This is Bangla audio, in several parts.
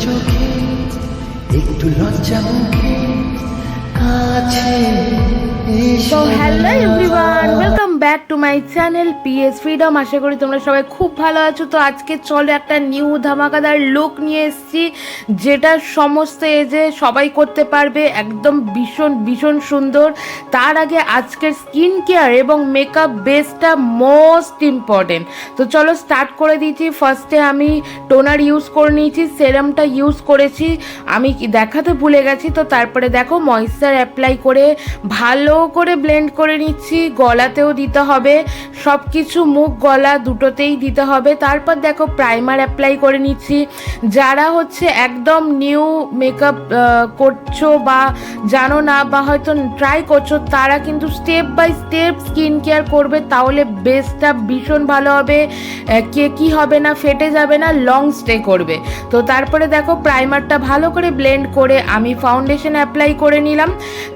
চোখে একটু লজ্জা মুখে কাছে তো hello everyone, welcome back to my channel PS freedom. আশা করি তোমরা সবাই খুব ভালো আছো। তো আজকে চলো একটা নিউ ধামাকাদার লুক নিয়ে এসেছি, যেটা সমস্ত এজে সবাই করতে পারবে, একদম ভীষণ ভীষণ সুন্দর। তার আগে আজকের স্কিন কেয়ার এবং মেকআপ বেসটা মোস্ট ইম্পর্টেন্ট। তো চলো স্টার্ট করে দিয়েছি। ফার্স্টে আমি টোনার ইউজ করে নিয়েছি, সেরামটা ইউজ করেছি, আমি দেখাতে ভুলে গেছি। তো তারপরে দেখো ময়েশ্চার অ্যাপ্লাই করে ভালো করে ব্লেন্ড করে নিচ্ছি। গলাতেও দিতে হবে, সব কিছু মুখ গলা দুটোতেই দিতে হবে। তারপর দেখো প্রাইমার অ্যাপ্লাই করে নিচ্ছি। যারা হচ্ছে একদম নিউ মেকআপ করছো বা জানো না বা হয়তো ট্রাই করছো, তারা কিন্তু step by step skin care করবে, তাহলে বেসটা ভীষণ ভালো হবে, কি হবে না, ফেটে যাবে না, লং স্টে করবে। তো তারপরে দেখো প্রাইমারটা ভালো করে ব্লেন্ড করে আমি ফাউন্ডেশন অ্যাপ্লাই করে নিলাম।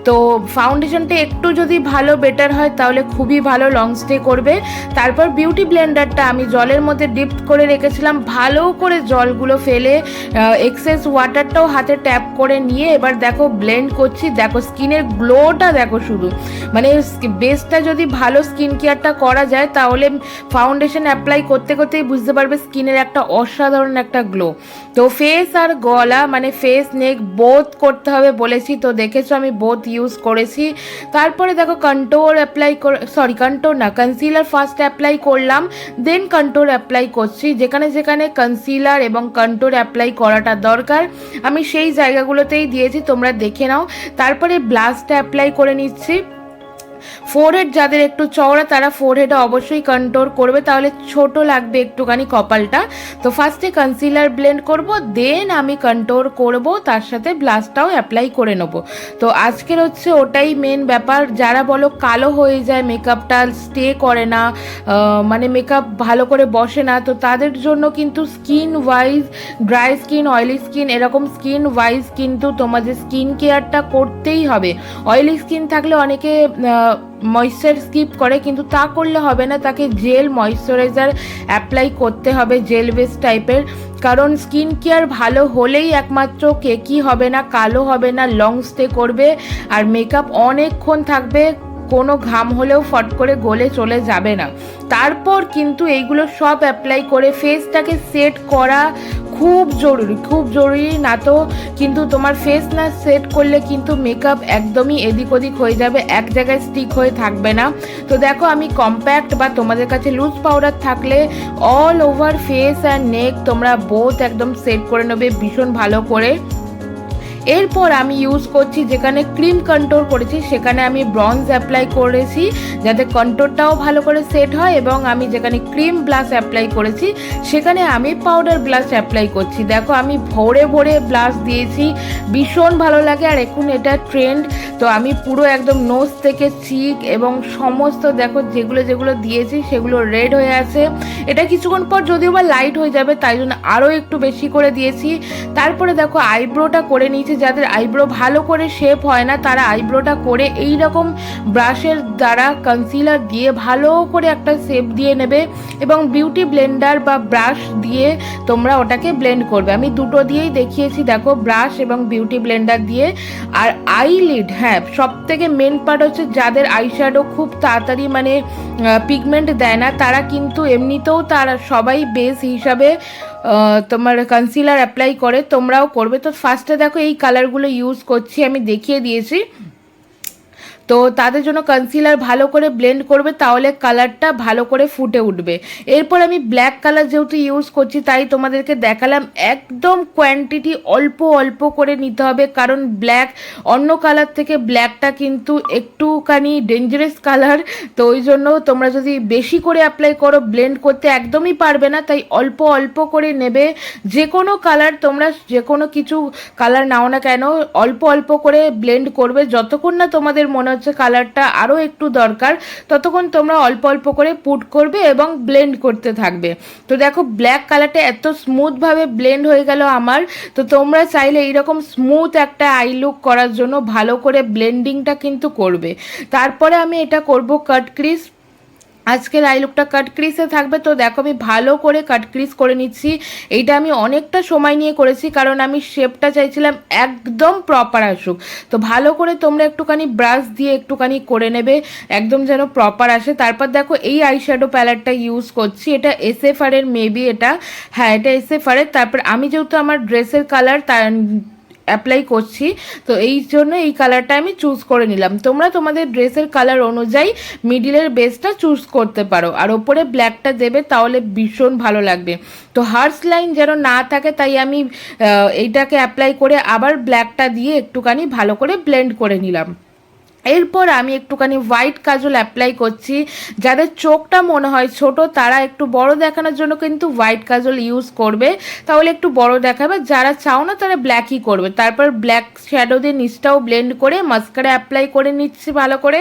তো ফাউন্ডেশনটা একটু যদি ভালো বেটার হয় তাহলে খুবই ভালো লং স্টে করবে। তারপর বিউটি ব্লেন্ডারটা আমি জলের মধ্যে ডিপ করে রেখেছিলাম, ভালো করে জলগুলো ফেলে এক্সেস ওয়াটারটাও হাতে ট্যাপ করে নিয়ে এবার দেখো ব্লেন্ড করছি। দেখো স্কিনের গ্লোটা দেখো, শুধু মানে বেসটা যদি ভালো স্কিন কেয়ারটা করা যায় তাহলে ফাউন্ডেশন অ্যাপ্লাই করতে করতেই বুঝতে পারবে স্কিনের একটা অসাধারণ একটা গ্লো। তো ফেস আর গলা মানে ফেস নেক বোথ করতে হবে বলেছি, তো দেখেছো আমি বোথ ইউজ করেছি। তারপরে দেখো কন্ট্রোল অ্যাপ্লাই কন্ট্রোল না, কনসিলার ফার্স্ট অ্যাপ্লাই করলাম, দেন কন্ট্রোল অ্যাপ্লাই করছি। যেখানে যেখানে কনসিলার এবং কন্ট্রোল অ্যাপ্লাই করাটা দরকার আমি সেই জায়গাগুলোতেই দিয়েছি, তোমরা দেখে নাও। তারপরে ব্লাশটা অ্যাপ্লাই করে নিচ্ছি। ফোরহেড যাদের একটু চওড়া তারা ফোরহেডে অবশ্যই কন্ট্রোল করবে, তাহলে ছোট লাগবে একটুখানি কপালটা। তো ফার্স্টে কনসিলার ব্লেন্ড করব, দেন আমি কন্ট্রোল করব, তার সাথে ব্লাশটাও অ্যাপ্লাই করে নেব। তো আজকের হচ্ছে ওটাই মেন ব্যাপার। যারা বলো কালো হয়ে যায়, মেকআপটা স্টে করে না, মানে মেকআপ ভালো করে বসে না, তো তাদের জন্য কিন্তু skin wise, dry skin, oily skin, এরকম স্কিন ওয়াইজ কিন্তু তোমাদের স্কিন কেয়ারটা করতেই হবে। অয়েলি স্কিন থাকলে অনেকে ময়েশ্চার স্কিপ করে, কিন্তু তা করলে হবে না, তাকে জেল ময়েশ্চারাইজার অ্যাপ্লাই করতে হবে, জেল বেস টাইপের। কারণ স্কিন কেয়ার ভালো হলেই একমাত্র কেকি হবে না, কালো হবে না, লং স্টে করবে, আর মেকআপ অনেকক্ষণ থাকবে, কোনো ঘাম হলেও ফট করে গলে চলে যাবে না। তারপর কিন্তু এইগুলো সব অ্যাপ্লাই করে ফেসটাকে সেট করা খুব জরুরি, খুব জরুরি। না তো কিন্তু তোমার ফেস না সেট করলে কিন্তু মেকআপ একদমই এদিক ওদিক হয়ে যাবে, এক জায়গায় স্টিক হয়ে থাকবে না। তো দেখো আমি কম্প্যাক্ট বা তোমাদের কাছে লুজ পাউডার থাকলে all over face and neck তোমরা বোথ একদম সেট করে নেবে ভীষণ ভালো করে। এরপর আমি ইউজ করছি, যেখানে ক্রিম কন্ট্রোল করেছি সেখানে আমি ব্রঞ্জ অ্যাপ্লাই করেছি যাতে কন্ট্রোলটাও ভালো করে সেট হয়, এবং আমি যেখানে ক্রিম ব্লাশ অ্যাপ্লাই করেছি সেখানে আমি পাউডার ব্লাশ অ্যাপ্লাই করছি। দেখো আমি ভরে ভরে ব্লাশ দিয়েছি, ভীষণ ভালো লাগে, আর এখন এটা ট্রেন্ড। তো আমি পুরো একদম নোজ থেকে চিক এবং সমস্ত দেখো যেগুলো যেগুলো দিয়েছি সেগুলো রেড হয়ে আছে। এটা কিছুক্ষণ পর যদিও বা লাইট হয়ে যাবে, তাই জন্য আরও একটু বেশি করে দিয়েছি। তারপরে দেখো আইব্রোটা করে নিয়েছি। যাদের আইব্রো ভালো করে শেপ হয় না তারা আইব্রোটা করে এই রকম ব্রাশের দ্বারা কনসিলার দিয়ে ভালো করে একটা শেপ দিয়ে নেবে, এবং বিউটি ব্লেন্ডার বা ব্রাশ দিয়ে তোমরা ওটাকে ব্লেন্ড করবে। আমি দুটো দিয়েই দেখিয়েছি, দেখো ব্রাশ এবং বিউটি ব্লেন্ডার দিয়ে। আর আইলিড, হ্যাঁ সব থেকে মেন পার্ট হচ্ছে যাদের আইশ্যাডো খুব তাড়াতাড়ি মানে পিগমেন্ট দেয় না, তারা কিন্তু এমনিতেও তারা সবাই বেস হিসাবে তোমার কনসিলার অ্যাপ্লাই করে, তোমরাও করবে। তো ফার্স্টে দেখো এই কালারগুলো ইউজ করছি, আমি দেখিয়ে দিয়েছি। তো তাদের জন্য কনসিলার ভালো করে ব্লেন্ড করবে, তাহলে কালারটা ভালো করে ফুটে উঠবে। এরপর আমি ব্ল্যাক কালার যেহেতু ইউজ করছি তাই তোমাদেরকে দেখালাম, একদম কোয়ান্টিটি অল্প অল্প করে নিতে হবে, কারণ ব্ল্যাক অন্য কালার থেকে ব্ল্যাকটা কিন্তু একটুখানি ডেঞ্জারাস কালার। তো ওই জন্য তোমরা যদি বেশি করে অ্যাপ্লাই করো ব্লেন্ড করতে একদমই পারবে না, তাই অল্প অল্প করে নেবে। যে কোনো কালার তোমরা যে কোনো কিছু কালার নাও না কেন অল্প অল্প করে ব্লেন্ড করবে, যতক্ষণ না তোমাদের মনে হচ্ছে কালারটা আরও একটু দরকার ততক্ষণ তোমরা অল্প অল্প করে পুট করবে এবং ব্লেন্ড করতে থাকবে। তো দেখো ব্ল্যাক কালারটা এত স্মুথভাবে ব্লেন্ড হয়ে গেল আমার। তো তোমরা চাইলে এইরকম স্মুথ একটা আই লুক করার জন্য ভালো করে ব্লেন্ডিংটা কিন্তু করবে। তারপরে আমি এটা করব কাট ক্রিজ। আজকের আই লুকটা কাট ক্রিজে থাকবে। তো দেখো আমি ভালো করে কাট ক্রিজ করে নিচ্ছি। এইটা আমি অনেকটা সময় নিয়ে করেছি, কারণ আমি শেপটা চাইছিলাম একদম প্রপার আসুক। তো ভালো করে তোমরা একটুখানি ব্রাশ দিয়ে একটুখানি করে নেবে, একদম যেন প্রপার আসে। তারপর দেখো এই আইশ্যাডো প্যালেটটা ইউজ করছি, এটা এসএফআরের মেবি, এটা হ্যাঁ এটা এসএফআরের। তারপর আমি যেহেতু আমার ড্রেসের কালার অ্যাপ্লাই করছি, তো এই জন্য এই কালারটা আমি চুজ করে নিলাম। তোমরা তোমাদের ড্রেসের কালার অনুযায়ী মিডিলের বেসটা চুজ করতে পারো, আর ওপরে ব্ল্যাকটা দেবে, তাহলে ভীষণ ভালো লাগবে। তো হার্স লাইন যেন না থাকে, তাই আমি এইটাকে অ্যাপ্লাই করে আবার ব্ল্যাকটা দিয়ে একটুখানি ভালো করে ব্লেন্ড করে নিলাম। এরপর আমি একটুখানি হোয়াইট কাজল অ্যাপ্লাই করছি। যাদের চোখটা মনে হয় ছোট, তারা একটু বড় দেখানোর জন্য কিন্তু হোয়াইট কাজল ইউজ করবে, তাহলে একটু বড় দেখাবে। যারা চাও না তারা ব্ল্যাকই করবে। তারপর ব্ল্যাক শ্যাডো দিয়ে নিচটাও ব্লেন্ড করে মাস্কারা অ্যাপ্লাই করে নিচ্ছি ভালো করে।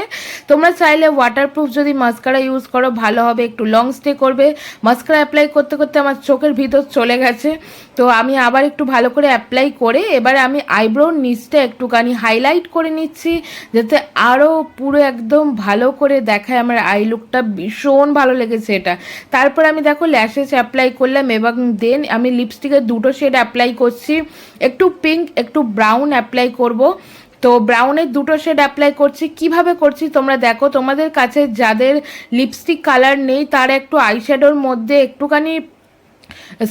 তোমরা চাইলে ওয়াটারপ্রুফ যদি মাস্কারা ইউজ করো ভালো হবে, একটু লং স্টে করবে। মাস্কারা অ্যাপ্লাই করতে করতে আমার চোখের ভিতর চলে গেছে, তো আমি আবার একটু ভালো করে অ্যাপ্লাই করে এবার আমি আইব্রোর নিচটা একটুখানি হাইলাইট করে নিচ্ছি, যাতে আরও পুরো একদম ভালো করে দেখায় আমার আই লুকটা। ভীষণ ভালো লেগেছে এটা। তারপর আমি দেখো ল্যাশেস অ্যাপ্লাই করলাম, এবং দেন আমি লিপস্টিকের দুটো শেড অ্যাপ্লাই করছি, একটু পিঙ্ক একটু ব্রাউন অ্যাপ্লাই করব। তো ব্রাউনের দুটো শেড অ্যাপ্লাই করছি। কিভাবে করছি তোমরা দেখো। তোমাদের কাছে যাদের লিপস্টিক কালার নেই, তারা একটু আইশ্যাডোর মধ্যে একটুখানি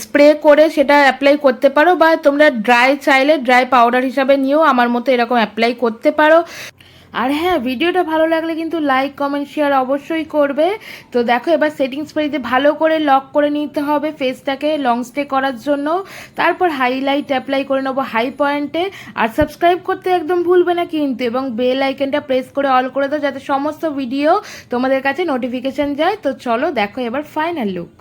স্প্রে করে সেটা অ্যাপ্লাই করতে পারো, বা তোমরা ড্রাই চাইলে ড্রাই পাউডার হিসাবে নিয়েও আমার মতো এরকম অ্যাপ্লাই করতে পারো। আর হ্যাঁ, ভিডিওটা ভালো লাগলে কিন্তু লাইক কমেন্ট শেয়ার অবশ্যই করবে। তো দেখো এবার সেটিং স্প্রেতে ভালো করে লক করে নিতে হবে ফেসটাকে লং স্টে করার জন্য। তারপর হাইলাইট অ্যাপ্লাই করে নেবো হাই পয়েন্টে। আর সাবস্ক্রাইব করতে একদম ভুলবে না কিন্তু, এবং বেল আইকনটা প্রেস করে অল করে দাও, যাতে সমস্ত ভিডিও তোমাদের কাছে নোটিফিকেশন যায়। তো চলো দেখো এবার ফাইনাল লুক।